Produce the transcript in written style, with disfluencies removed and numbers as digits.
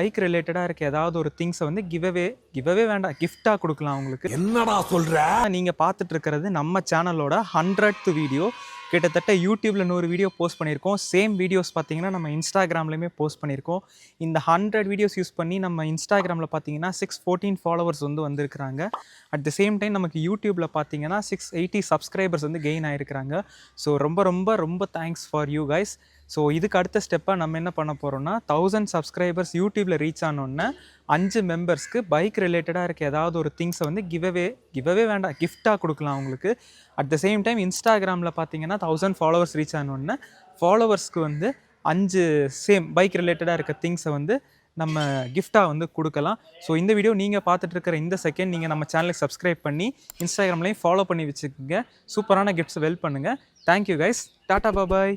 Bike ரிலேட்டடாக இருக்க ஏதாவது ஒரு திங்ஸை வந்து கிவ்அவே வேண்டாம், கிஃப்டாக கொடுக்கலாம் அவங்களுக்கு. என்னடா சொல்ற? நீங்கள் பார்த்துட்டு இருக்கிறது நம்ம சேனலோட 100th வீடியோ. கிட்டத்தட்ட யூடியூப்ல 100 வீடியோ போஸ்ட் பண்ணியிருக்கோம். சேம் வீடியோஸ் பார்த்தீங்கன்னா நம்ம இன்ஸ்டாகிராம்லையுமே போஸ்ட் பண்ணியிருக்கோம். இந்த 100 வீடியோஸ் யூஸ் பண்ணி நம்ம இன்ஸ்டாகிராமில் பார்த்தீங்கன்னா 614 ஃபாலோவர்ஸ் வந்து வந்திருக்கிறாங்க. அட் த சேம் டைம் நமக்கு யூடியூப்பில் பார்த்தீங்கன்னா 680 சப்ஸ்கிரைபர்ஸ் வந்து கெயின் ஆகிருக்கிறாங்க. ஸோ ரொம்ப ரொம்ப ரொம்ப thanks for you guys. So இதுக்கு அடுத்த ஸ்டெப்பாக நம்ம என்ன பண்ண போகிறோம்னா 1000 சப்ஸ்கிரைபர்ஸ் யூடியூப்பில் ரீச் ஆனோடனே 5 மெம்பர்ஸ்க்கு பைக் ரிலேட்டடாக இருக்க ஏதாவது ஒரு திங்ஸை வந்து கிவ்அவே வேண்டாம், கிஃப்டாக கொடுக்கலாம் அவங்களுக்கு. அட் த சேம் டைம் இன்ஸ்டாகிராமில் பார்த்தீங்கன்னா 1000 ஃபாலோவர்ஸ் ரீச் ஆனோடனே ஃபாலோவர்ஸ்க்கு வந்து 5 சேம் பைக் ரிலேட்டடாக இருக்க திங்ஸை வந்து நம்ம கிஃப்டாக வந்து கொடுக்கலாம். ஸோ இந்த வீடியோ நீங்கள் பார்த்துட்டு இருக்கிற இந்த செகண்ட் நீங்கள் நம்ம சேனலுக்கு சப்ஸ்கிரைப் பண்ணி இன்ஸ்டாகிராம்லேயும் ஃபாலோ பண்ணி வச்சுக்கோங்க. சூப்பரான கிஃப்ட்ஸ் வெல் பண்ணுங்கள். Thank you guys. டாட்டா பாபாய்.